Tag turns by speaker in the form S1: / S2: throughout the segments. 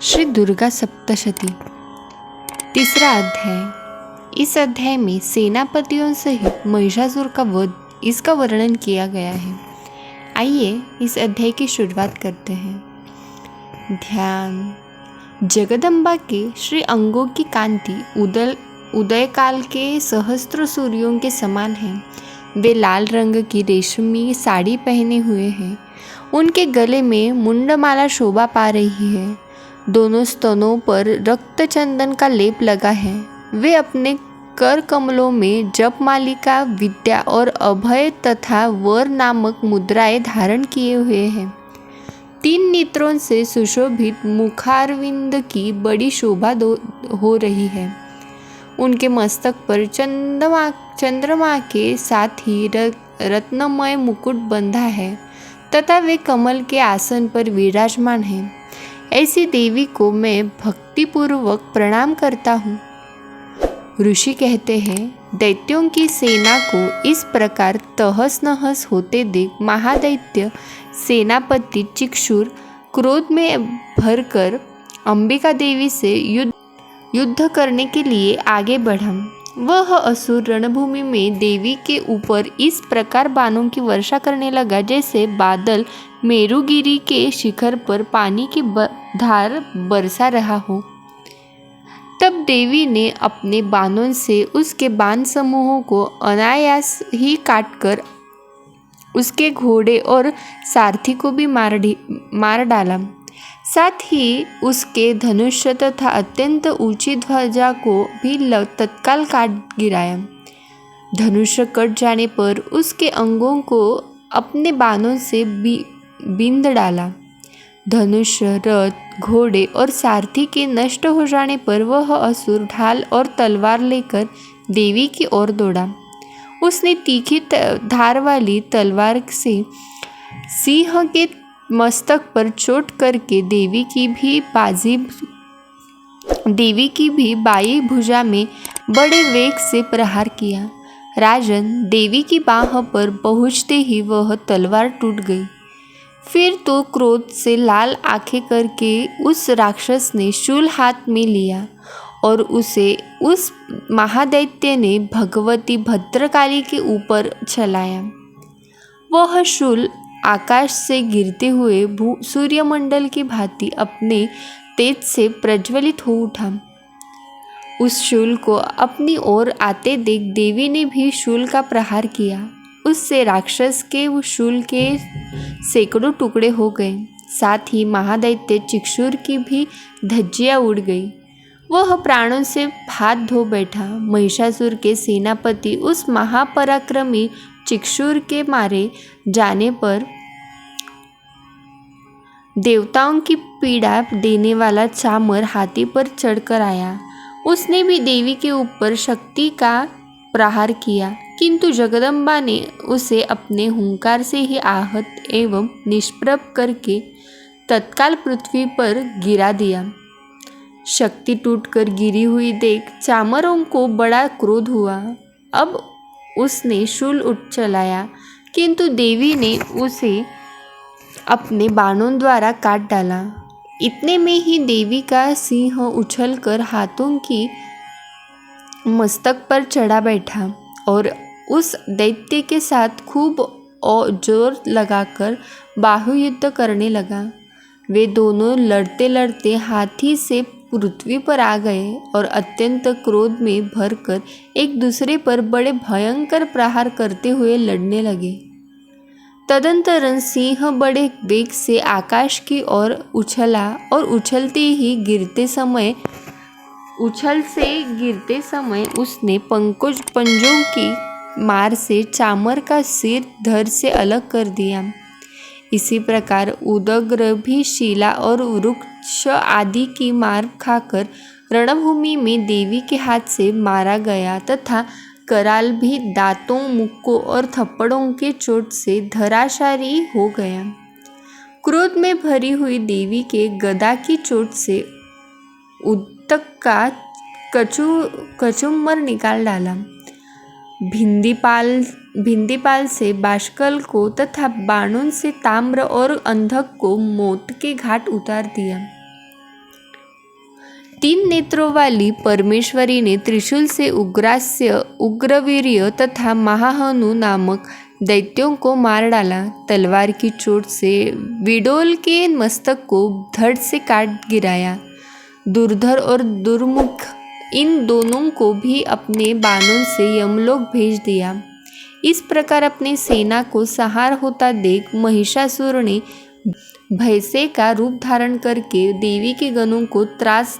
S1: श्री दुर्गा सप्तशती तीसरा अध्याय। इस अध्याय में सेनापतियों सहित महिषासुर का वध इसका वर्णन किया गया है। आइए इस अध्याय की शुरुआत करते हैं। ध्यान। जगदम्बा के श्री अंगों की कांति उदय काल के सहस्त्र सूर्यों के समान है। वे लाल रंग की रेशमी साड़ी पहने हुए हैं। उनके गले में मुंडमाला शोभा पा रही है। दोनों स्तनों पर रक्त चंदन का लेप लगा है। वे अपने कर कमलों में जप मालिका, विद्या और अभय तथा वर नामक मुद्राएं धारण किए हुए हैं। 3 नेत्रों से सुशोभित मुखारविंद की बड़ी शोभा हो रही है। उनके मस्तक पर चंद्रमा के साथ ही रत्नमय मुकुट बंधा है तथा वे कमल के आसन पर विराजमान हैं। ऐसी देवी को मैं भक्तिपूर्वक प्रणाम करता हूँ। ऋषि कहते हैं, दैत्यों की सेना को इस प्रकार तहस नहस होते देख महादैत्य सेनापति चिक्षुर क्रोध में भरकर अंबिका देवी से युद्ध करने के लिए आगे बढ़ा। वह असुर रणभूमि में देवी के ऊपर इस प्रकार बाणों की वर्षा करने लगा जैसे बादल मेरुगिरी के शिखर पर पानी की धार बरसा रहा हो। तब देवी ने अपने बाणों से उसके बाण समूहों को अनायास ही काटकर उसके घोड़े और सारथी को भी मार डाला। साथ ही उसके धनुष्य तथा अत्यंत ऊंची ध्वजा को भी तत्काल काट गिराया। धनुष्य कट जाने पर उसके अंगों को अपने बाणों से बींध डाला। धनुष्य, रथ, घोड़े और सारथी के नष्ट हो जाने पर वह असुर ढाल और तलवार लेकर देवी की ओर दौड़ा। उसने तीखी धार वाली तलवार से सिंह के मस्तक पर चोट करके देवी की भी बाई भुजा में बड़े वेग से प्रहार किया। राजन, देवी की बाह पर पहुँचते ही वह तलवार टूट गई। फिर तो क्रोध से लाल आंखें करके उस राक्षस ने शूल हाथ में लिया और उसे उस महादैत्य ने भगवती भद्रकाली के ऊपर चलाया। वह शूल आकाश से गिरते हुए सूर्यमंडल की भांति अपने तेज से प्रज्वलित हो उठा। उस शूल को अपनी ओर आते देख देवी ने भी शूल का प्रहार किया। उससे राक्षस के शूल के सैकड़ों टुकड़े हो गए। साथ ही महादैत्य चिक्षुर की भी धज्जियां उड़ गई। वह प्राणों से हाथ धो बैठा। महिषासुर के सेनापति उस महापराक्रमी चिक्षुर के मारे जाने पर देवताओं की पीड़ा देने वाला चामर हाथी पर चढ़कर आया। उसने भी देवी के ऊपर शक्ति का प्रहार किया, किंतु जगदम्बा ने उसे अपने हुंकार से ही आहत एवं निष्प्रभ करके तत्काल पृथ्वी पर गिरा दिया। शक्ति टूटकर गिरी हुई देख चामरों को बड़ा क्रोध हुआ। अब उसने शूल चलाया, किंतु देवी ने उसे अपने बाणों द्वारा काट डाला। इतने में ही देवी का सिंह उछलकर हाथों की मस्तक पर चढ़ा बैठा और उस दैत्य के साथ खूब जोर लगाकर बाहुयुद्ध करने लगा। वे दोनों लड़ते लड़ते हाथी से पृथ्वी पर आ गए और अत्यंत क्रोध में भरकर एक दूसरे पर बड़े भयंकर प्रहार करते हुए लड़ने लगे। तदंतरण सिंह बड़े वेग से आकाश की ओर उछला और उछलते गिरते समय उसने पंजों की मार से चामर का सिर धड़ से अलग कर दिया। इसी प्रकार उदग्र भी शिला और वृक्ष आदि की मार खाकर रणभूमि में देवी के हाथ से मारा गया तथा कराल भी दांतों, मुक्कों और थप्पड़ों के चोट से धराशायी हो गया। क्रोध में भरी हुई देवी के गदा की चोट से उदक का कचुम्बर निकाल डाला। भिंदीपाल से बाष्कल को तथा बाणों से ताम्र और अंधक को मौत के घाट उतार दिया। 3 नेत्रों वाली परमेश्वरी ने त्रिशूल से उग्रास्य, उग्रवीर्य तथा महाहनु नामक दैत्यों को मार डाला। तलवार की चोट से विडोल के मस्तक को धड़ से काट गिराया। दुर्धर और दुर्मुख इन दोनों को भी अपने बाणों से यमलोक भेज दिया। इस प्रकार अपनी सेना को संहार होता देख महिषासुर ने भय से का रूप धारण करके देवी के गणों को त्रास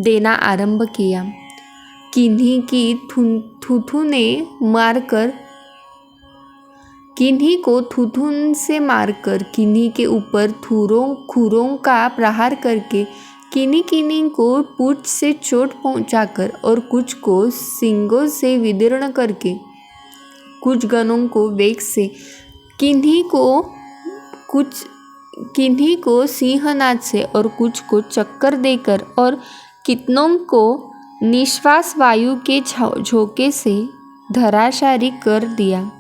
S1: देना आरंभ किया। किन्हीं को थुथुन से मारकर, किन्हीं के ऊपर खुरों का प्रहार करके, किन्हीं को पूंछ से चोट पहुंचाकर और कुछ को सींगों से विदीर्ण करके, कुछ गणों को वेग से, किन्हीं को सिंहनाद से और कुछ को चक्कर देकर और कितनों को निश्वास वायु के झोंके से धराशायी कर दिया।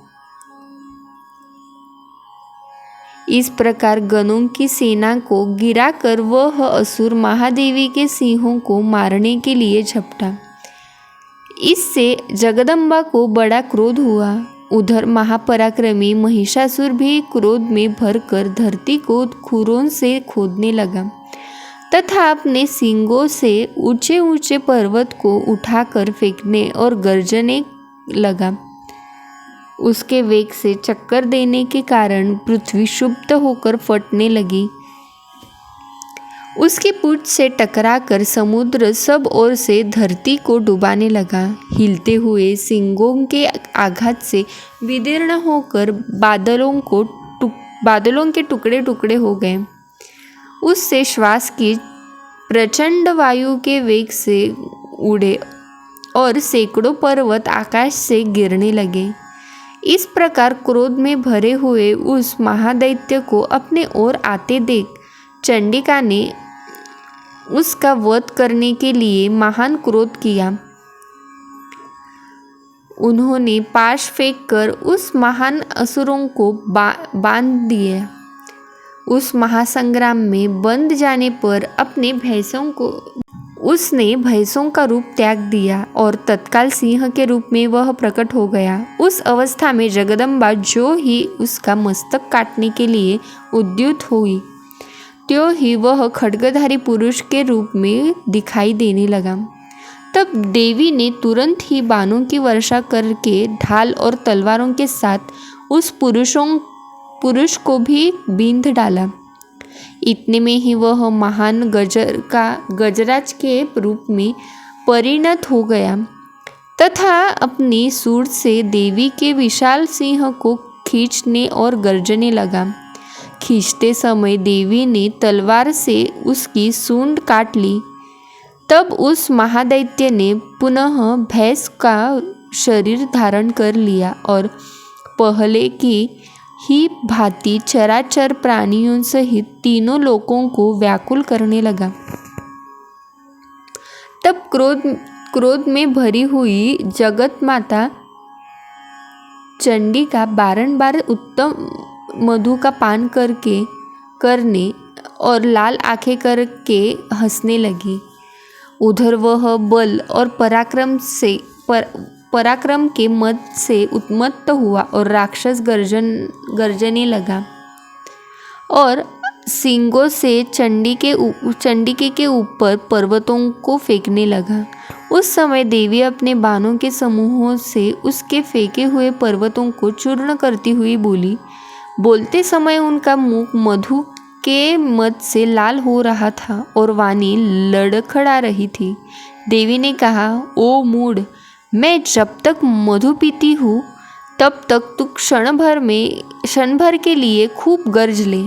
S1: इस प्रकार गणों की सेना को गिराकर वह असुर महादेवी के सिंहों को मारने के लिए झपटा। इससे जगदम्बा को बड़ा क्रोध हुआ। उधर महापराक्रमी महिषासुर भी क्रोध में भरकर धरती को खुरों से खोदने लगा तथा अपने सींगों से ऊंचे ऊंचे पर्वत को उठाकर फेंकने और गरजने लगा। उसके वेग से चक्कर देने के कारण पृथ्वी क्षुब्ध होकर फटने लगी। उसकी पूंछ से टकराकर समुद्र सब ओर से धरती को डुबाने लगा। हिलते हुए सींगों के आघात से विदीर्ण होकर बादलों के टुकड़े टुकड़े हो गए। उससे श्वास की प्रचंड वायु के वेग से उड़े और सैकड़ों पर्वत आकाश से गिरने लगे। इस प्रकार क्रोध में भरे हुए उस महादैत्य को अपने ओर आते देख चंडिका ने उसका वध करने के लिए महान क्रोध किया। उन्होंने पाश फेंककर उस महान असुरों को बांध दिया। उस महासंग्राम में बंध जाने पर उसने भैंसों का रूप त्याग दिया और तत्काल सिंह के रूप में वह प्रकट हो गया। उस अवस्था में जगदम्बा जो ही उसका मस्तक काटने के लिए उद्युत हुई, त्यों ही वह खड्गधारी पुरुष के रूप में दिखाई देने लगा। तब देवी ने तुरंत ही बाणों की वर्षा करके ढाल और तलवारों के साथ उस पुरुष को भी बींध डाला। इतने में ही वह महान गजराज के रूप में परिणत हो गया तथा अपनी सूंड से देवी के विशाल सिंह को खींचने और गर्जने लगा। खींचते समय देवी ने तलवार से उसकी सूंड काट ली। तब उस महादैत्य ने पुनः भैंस का शरीर धारण कर लिया और पहले की ही भांति चराचर प्राणियों सहित तीनों लोकों को व्याकुल करने लगा। तब क्रोध में भरी हुई जगत माता चंडिका बारंबार उत्तम मधु का पान करने और लाल आंखें करके हंसने लगी। उधर वह बल और पराक्रम के मद से उन्मत्त हुआ और राक्षस गर्जने लगा और सींगों से चंडिके के ऊपर पर्वतों को फेंकने लगा। उस समय देवी अपने बाणों के समूहों से उसके फेंके हुए पर्वतों को चूर्ण करती हुई बोली। बोलते समय उनका मुख मधु के मद से लाल हो रहा था और वाणी लड़खड़ा रही थी। देवी ने कहा, ओ मूढ़, मैं जब तक मधु पीती हूँ तब तक तू क्षण भर के लिए खूब गर्ज ले।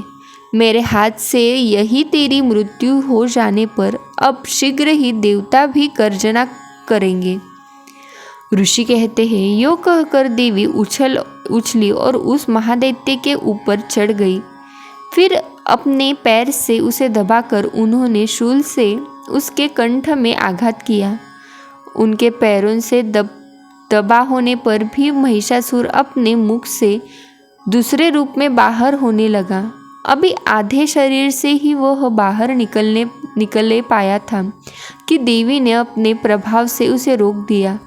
S1: मेरे हाथ से यही तेरी मृत्यु हो जाने पर अब शीघ्र ही देवता भी गर्जना करेंगे। ऋषि कहते हैं, यो कहकर देवी उछली और उस महादैत्य के ऊपर चढ़ गई। फिर अपने पैर से उसे दबाकर उन्होंने शूल से उसके कंठ में आघात किया। उनके पैरों से दबा होने पर भी महिषासुर अपने मुख से दूसरे रूप में बाहर होने लगा। अभी आधे शरीर से ही वह बाहर निकले पाया था कि देवी ने अपने प्रभाव से उसे रोक दिया।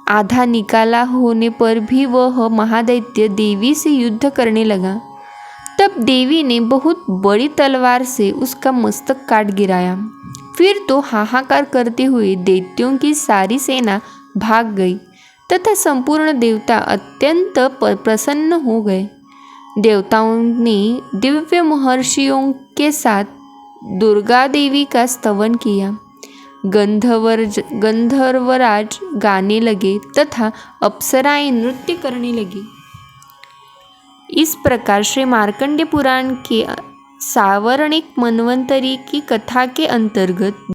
S1: आधा निकाला होने पर भी वह महादैत्य देवी से युद्ध करने लगा। तब देवी ने बहुत बड़ी तलवार से उसका मस्तक काट गिराया। फिर तो हाहाकार करते हुए दैत्यों की सारी सेना भाग गई तथा संपूर्ण देवता अत्यंत प्रसन्न हो गए। देवताओं ने दिव्य महर्षियों के साथ दुर्गा देवी का स्तवन किया। गंधर्वराज गाने लगे तथा अप्सराएं नृत्य करने लगी। इस प्रकार श्री मार्कंडेय पुराण के सावर्णिक मन्वंतरी की कथा के अंतर्गत